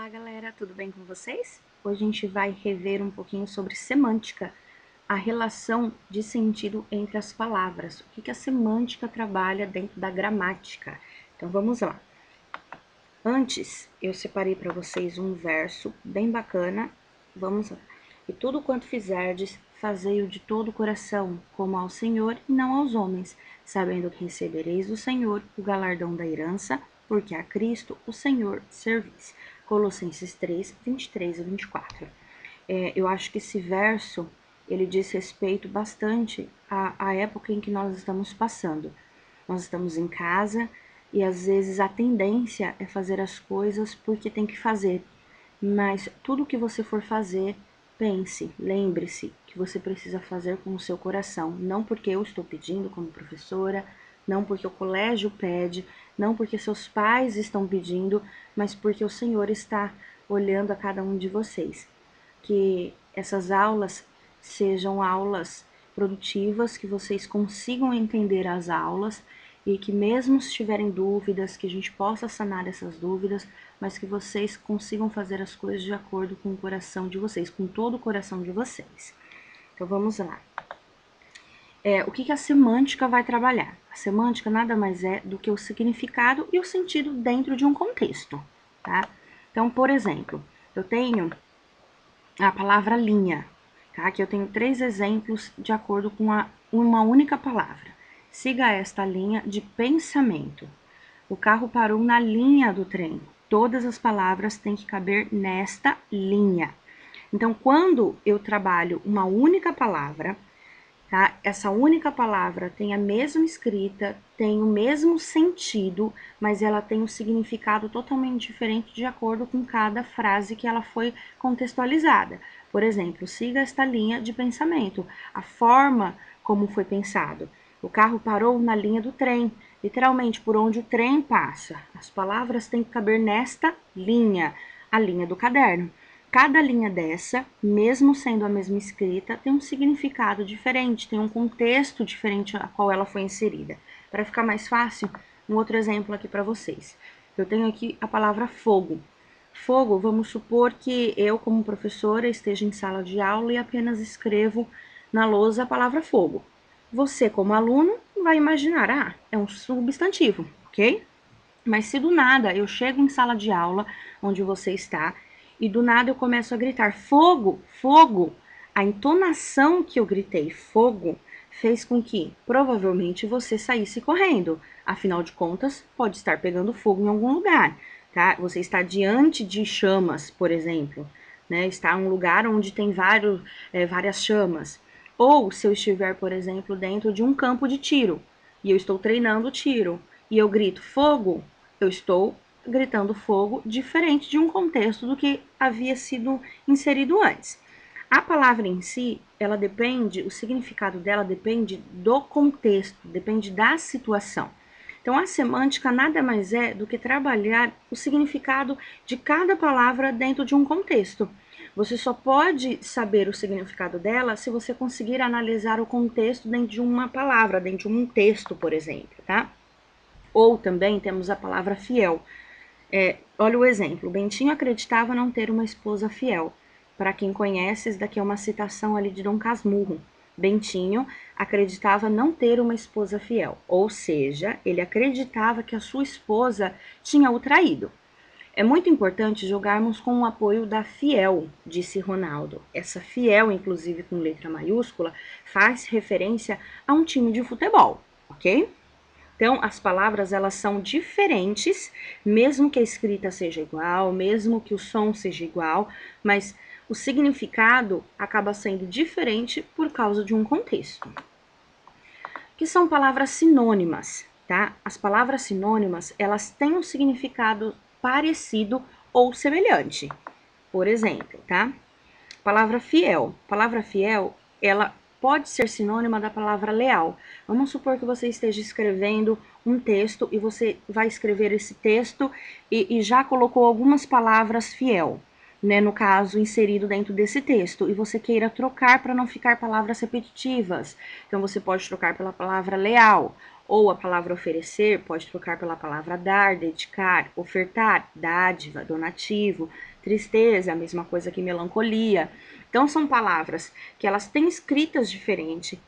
Olá galera, tudo bem com vocês? Hoje a gente vai rever um pouquinho sobre semântica, a relação de sentido entre as palavras, o que a semântica trabalha dentro da gramática. Então vamos lá. Antes, eu separei para vocês um verso bem bacana, vamos lá. E tudo quanto fizerdes, fazei-o de todo o coração, como ao Senhor e não aos homens, sabendo que recebereis do Senhor o galardão da herança, porque a Cristo, o Senhor, servis. Colossenses 3, 23 e 24. Eu acho que esse verso, ele diz respeito bastante à época em que nós estamos passando. Nós estamos em casa e às vezes a tendência é fazer as coisas porque tem que fazer. Mas tudo que você for fazer, pense, lembre-se que você precisa fazer com o seu coração. Não porque eu estou pedindo como professora, não porque o colégio pede, não porque seus pais estão pedindo, mas porque o Senhor está olhando a cada um de vocês. Que essas aulas sejam aulas produtivas, que vocês consigam entender as aulas e que mesmo se tiverem dúvidas, que a gente possa sanar essas dúvidas, mas que vocês consigam fazer as coisas de acordo com o coração de vocês, com todo o coração de vocês. Então vamos lá. O que a semântica vai trabalhar? A semântica nada mais é do que o significado e o sentido dentro de um contexto, tá? Então, por exemplo, eu tenho a palavra linha, tá? Aqui eu tenho 3 exemplos de acordo com uma única palavra. Siga esta linha de pensamento. O carro parou na linha do trem. Todas as palavras têm que caber nesta linha. Então, quando eu trabalho uma única palavra, tá? Essa única palavra tem a mesma escrita, tem o mesmo sentido, mas ela tem um significado totalmente diferente de acordo com cada frase que ela foi contextualizada. Por exemplo, siga esta linha de pensamento, a forma como foi pensado. O carro parou na linha do trem, literalmente por onde o trem passa. As palavras têm que caber nesta linha, a linha do caderno. Cada linha dessa, mesmo sendo a mesma escrita, tem um significado diferente, tem um contexto diferente a qual ela foi inserida. Para ficar mais fácil, um outro exemplo aqui para vocês. Eu tenho aqui a palavra fogo. Fogo, vamos supor que eu, como professora, esteja em sala de aula e apenas escrevo na lousa a palavra fogo. Você, como aluno, vai imaginar, é um substantivo, ok? Mas se do nada eu chego em sala de aula, onde você está, e do nada eu começo a gritar fogo, fogo, a entonação que eu gritei fogo fez com que provavelmente você saísse correndo. Afinal de contas, pode estar pegando fogo em algum lugar, tá? Você está diante de chamas, por exemplo, né? Está em um lugar onde tem várias chamas. Ou se eu estiver, por exemplo, dentro de um campo de tiro e eu estou treinando tiro e eu grito fogo, eu estou gritando fogo diferente de um contexto do que havia sido inserido antes. A palavra em si, ela depende, o significado dela depende do contexto, depende da situação. Então, a semântica nada mais é do que trabalhar o significado de cada palavra dentro de um contexto. Você só pode saber o significado dela se você conseguir analisar o contexto dentro de uma palavra, dentro de um texto, por exemplo, tá? Ou também temos a palavra fiel. Olha o exemplo. Bentinho acreditava não ter uma esposa fiel. Para quem conhece, isso daqui é uma citação ali de Dom Casmurro. Bentinho acreditava não ter uma esposa fiel, ou seja, ele acreditava que a sua esposa tinha o traído. É muito importante jogarmos com o apoio da Fiel, disse Ronaldo. Essa Fiel, inclusive com letra maiúscula, faz referência a um time de futebol, ok? Então, as palavras, elas são diferentes, mesmo que a escrita seja igual, mesmo que o som seja igual, mas o significado acaba sendo diferente por causa de um contexto. Que são palavras sinônimas, tá? As palavras sinônimas, elas têm um significado parecido ou semelhante. Por exemplo, tá? Palavra fiel. Palavra fiel, ela pode ser sinônima da palavra leal. Vamos supor que você esteja escrevendo um texto e você vai escrever esse texto e já colocou algumas palavras fiel, né, no caso, inserido dentro desse texto, e você queira trocar para não ficar palavras repetitivas. Então, você pode trocar pela palavra leal, Ou a palavra oferecer pode trocar pela palavra dar, dedicar, ofertar, dádiva, donativo, tristeza, a mesma coisa que melancolia. Então, são palavras que elas têm escritas diferentes,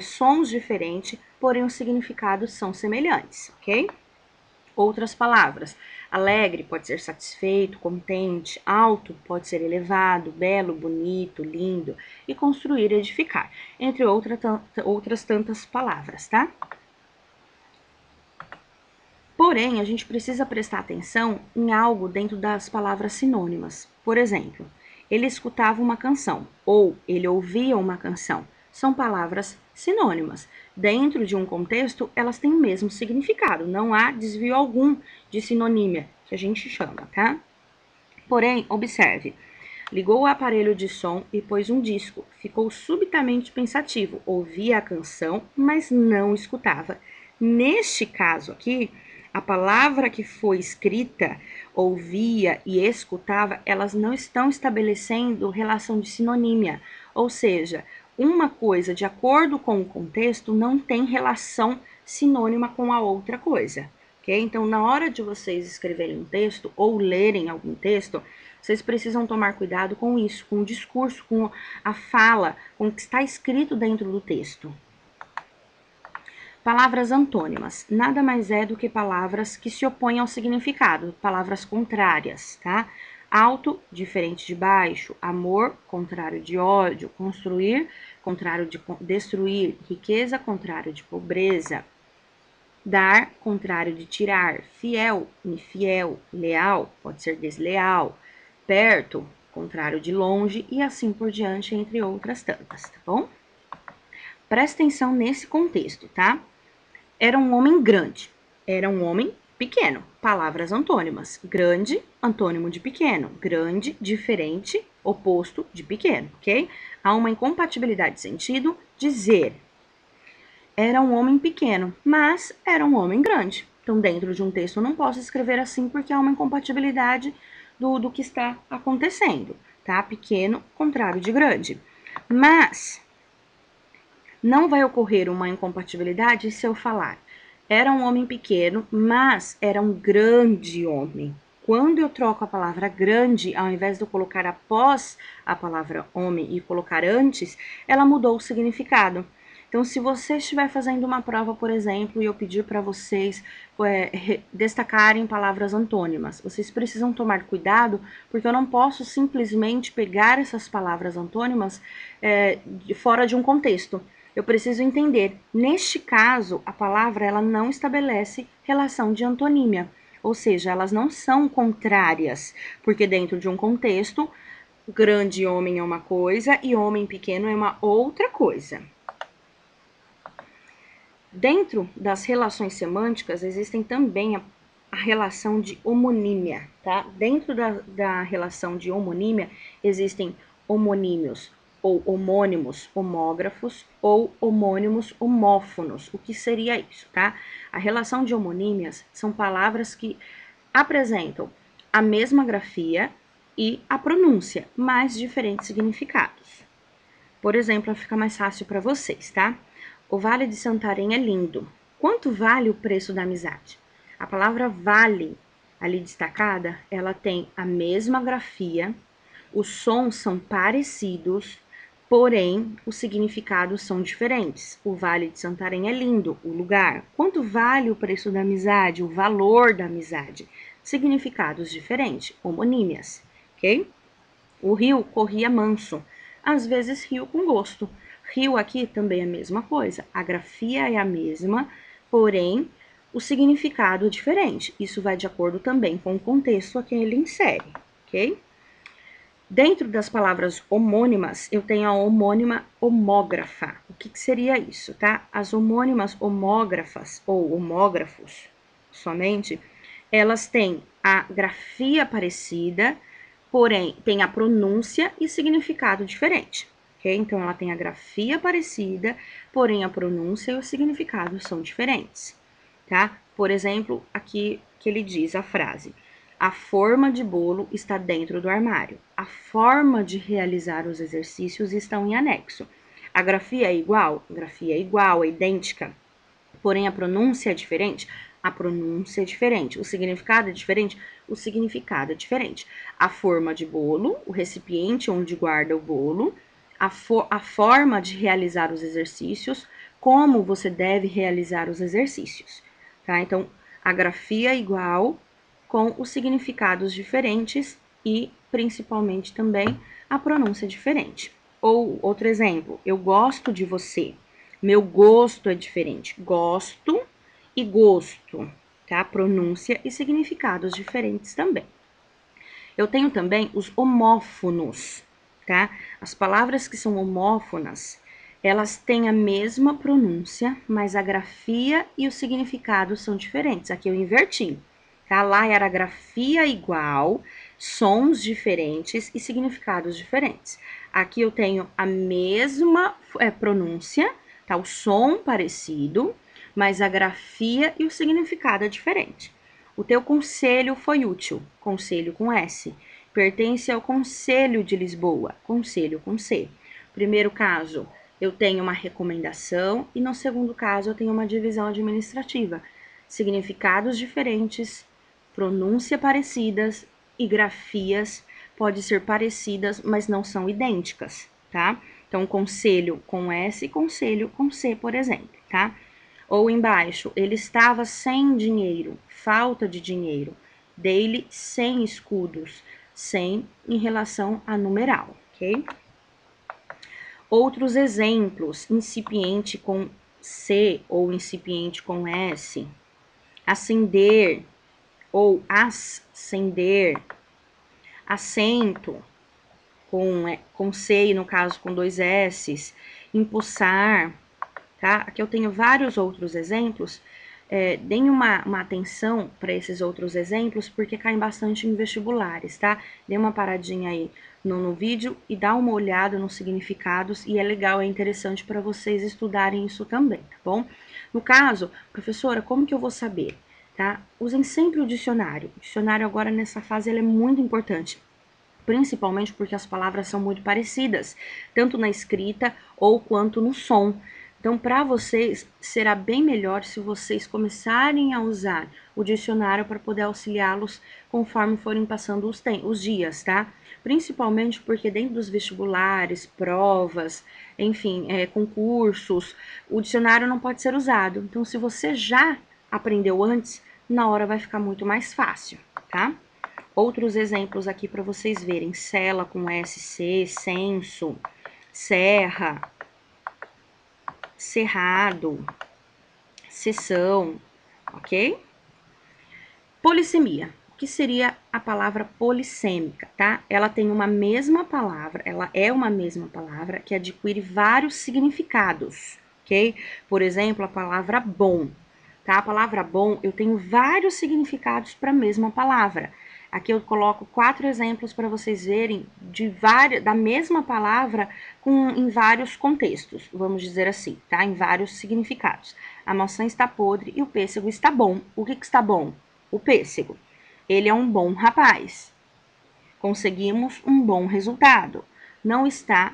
sons diferentes, porém os significados são semelhantes, ok? Outras palavras. Alegre pode ser satisfeito, contente. Alto pode ser elevado, belo, bonito, lindo. E construir, edificar. Entre outras tantas palavras, tá? Porém, a gente precisa prestar atenção em algo dentro das palavras sinônimas. Por exemplo, ele escutava uma canção ou ele ouvia uma canção. São palavras sinônimas. Dentro de um contexto, elas têm o mesmo significado. Não há desvio algum de sinonímia, que a gente chama, tá? Porém, observe. Ligou o aparelho de som e pôs um disco. Ficou subitamente pensativo. Ouvia a canção, mas não escutava. Neste caso aqui, a palavra que foi escrita, ouvia e escutava, elas não estão estabelecendo relação de sinonímia. Ou seja, uma coisa, de acordo com o contexto, não tem relação sinônima com a outra coisa. Okay? Então, na hora de vocês escreverem um texto ou lerem algum texto, vocês precisam tomar cuidado com isso, com o discurso, com a fala, com o que está escrito dentro do texto. Palavras antônimas, nada mais é do que palavras que se opõem ao significado, palavras contrárias, tá? Alto, diferente de baixo, amor, contrário de ódio, construir, contrário de destruir, riqueza, contrário de pobreza, dar, contrário de tirar, fiel, infiel, leal, pode ser desleal, perto, contrário de longe e assim por diante, entre outras tantas, tá bom? Presta atenção nesse contexto, tá? Era um homem grande, era um homem pequeno. Palavras antônimas. Grande, antônimo de pequeno. Grande, diferente, oposto de pequeno, ok? Há uma incompatibilidade de sentido. Dizer, era um homem pequeno, mas era um homem grande. Então, dentro de um texto, eu não posso escrever assim porque há uma incompatibilidade do que está acontecendo, tá? Pequeno, contrário de grande. Mas não vai ocorrer uma incompatibilidade se eu falar era um homem pequeno, mas era um grande homem. Quando eu troco a palavra grande, ao invés de eu colocar após a palavra homem e colocar antes, ela mudou o significado. Então, se você estiver fazendo uma prova, por exemplo, e eu pedir para vocês destacarem palavras antônimas, vocês precisam tomar cuidado, porque eu não posso simplesmente pegar essas palavras antônimas fora de um contexto. Eu preciso entender, neste caso, a palavra ela não estabelece relação de antonímia, ou seja, elas não são contrárias, porque dentro de um contexto, grande homem é uma coisa e homem pequeno é uma outra coisa. Dentro das relações semânticas, existem também a relação de homonímia, tá? Dentro da relação de homonímia, existem homonímios, ou homônimos homógrafos, ou homônimos homófonos. O que seria isso, tá? A relação de homonímias são palavras que apresentam a mesma grafia e a pronúncia, mas diferentes significados. Por exemplo, fica mais fácil para vocês, tá? O Vale de Santarém é lindo. Quanto vale o preço da amizade? A palavra vale, ali destacada, ela tem a mesma grafia, os sons são parecidos, porém, os significados são diferentes. O Vale de Santarém é lindo, o lugar. Quanto vale o preço da amizade? O valor da amizade. Significados diferentes, homonímias, ok? O rio corria manso, às vezes rio com gosto. Rio aqui também é a mesma coisa. A grafia é a mesma, porém, o significado é diferente. Isso vai de acordo também com o contexto a que ele insere, ok? Dentro das palavras homônimas, eu tenho a homônima homógrafa. O que seria isso, tá? As homônimas homógrafas, ou homógrafos, somente, elas têm a grafia parecida, porém, tem a pronúncia e significado diferente, ok? Então, ela tem a grafia parecida, porém, a pronúncia e o significado são diferentes, tá? Por exemplo, aqui que ele diz a frase: a forma de bolo está dentro do armário. A forma de realizar os exercícios estão em anexo. A grafia é igual? A grafia é igual, é idêntica. Porém, a pronúncia é diferente? A pronúncia é diferente. O significado é diferente? O significado é diferente. A forma de bolo, o recipiente onde guarda o bolo, a forma de realizar os exercícios, como você deve realizar os exercícios, tá? Então, a grafia é igual, com os significados diferentes e, principalmente, também a pronúncia diferente. Ou, outro exemplo, eu gosto de você. Meu gosto é diferente. Gosto e gosto, tá? Pronúncia e significados diferentes também. Eu tenho também os homófonos, tá? As palavras que são homófonas, elas têm a mesma pronúncia, mas a grafia e o significado são diferentes. Aqui eu inverti, tá? Lá era a grafia igual, sons diferentes e significados diferentes. Aqui eu tenho a mesma pronúncia, tá? O som parecido, mas a grafia e o significado é diferente. O teu conselho foi útil, conselho com S. Pertence ao Conselho de Lisboa, conselho com C. Primeiro caso, eu tenho uma recomendação e no segundo caso eu tenho uma divisão administrativa. Significados diferentes, pronúncia parecidas e grafias podem ser parecidas, mas não são idênticas, tá? Então, conselho com S e conselho com C, por exemplo, tá? Ou embaixo, ele estava sem dinheiro, falta de dinheiro. Dele sem escudos, sem em relação a numeral, ok? Outros exemplos, incipiente com C ou incipiente com S. Acender ou ascender. Assento com C e no caso com 2 S's. Empossar, tá? Aqui eu tenho vários outros exemplos. Deem uma atenção para esses outros exemplos, porque caem bastante em vestibulares, tá? Dê uma paradinha aí no vídeo e dá uma olhada nos significados, e é legal, é interessante para vocês estudarem isso também, tá bom? No caso, professora, como que eu vou saber, tá? Usem sempre o dicionário. O dicionário agora nessa fase ele é muito importante, principalmente porque as palavras são muito parecidas, tanto na escrita ou quanto no som. Então, para vocês, será bem melhor se vocês começarem a usar o dicionário para poder auxiliá-los conforme forem passando os dias, tá? Principalmente porque dentro dos vestibulares, provas, enfim, concursos, o dicionário não pode ser usado. Então, se você já aprendeu antes, na hora vai ficar muito mais fácil, tá? Outros exemplos aqui para vocês verem: cela com SC, censo, serra, cerrado, sessão, ok? Polissemia. O que seria a palavra polissêmica, tá? Ela tem uma mesma palavra, ela é uma mesma palavra que adquire vários significados, ok? Por exemplo, a palavra bom, tá? A palavra bom, eu tenho vários significados para a mesma palavra. Aqui eu coloco 4 exemplos para vocês verem da mesma palavra em vários contextos, vamos dizer assim, tá? Em vários significados. A maçã está podre e o pêssego está bom. O que está bom? O pêssego. Ele é um bom rapaz. Conseguimos um bom resultado. Não está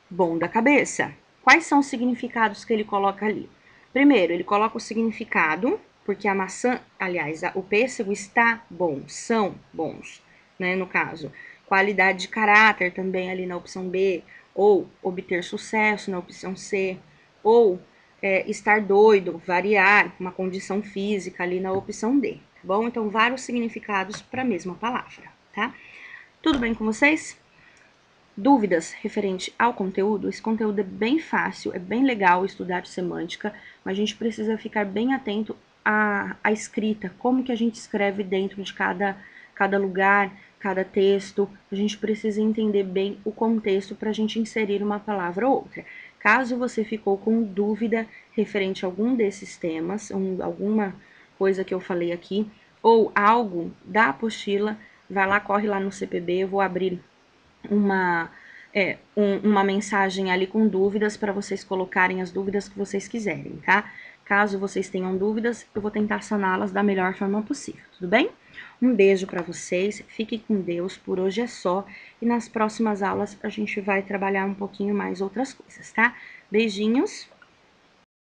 bom da cabeça. Quais são os significados que ele coloca ali? Primeiro, ele coloca o significado, porque a maçã, aliás, o pêssego está bom, são bons, né, no caso. Qualidade de caráter também ali na opção B, ou obter sucesso na opção C, ou estar doido, variar, uma condição física ali na opção D, tá bom? Então, vários significados para a mesma palavra, tá? Tudo bem com vocês? Dúvidas referente ao conteúdo? Esse conteúdo é bem fácil, é bem legal estudar semântica, mas a gente precisa ficar bem atento à escrita, como que a gente escreve dentro de cada lugar, cada texto. A gente precisa entender bem o contexto para a gente inserir uma palavra ou outra. Caso você ficou com dúvida referente a algum desses temas, alguma coisa que eu falei aqui, ou algo da apostila, vai lá, corre lá no CPB, eu vou abrir uma mensagem ali com dúvidas para vocês colocarem as dúvidas que vocês quiserem, tá? Caso vocês tenham dúvidas, eu vou tentar saná-las da melhor forma possível, tudo bem? Um beijo para vocês, fiquem com Deus, por hoje é só, e nas próximas aulas a gente vai trabalhar um pouquinho mais outras coisas, tá? Beijinhos!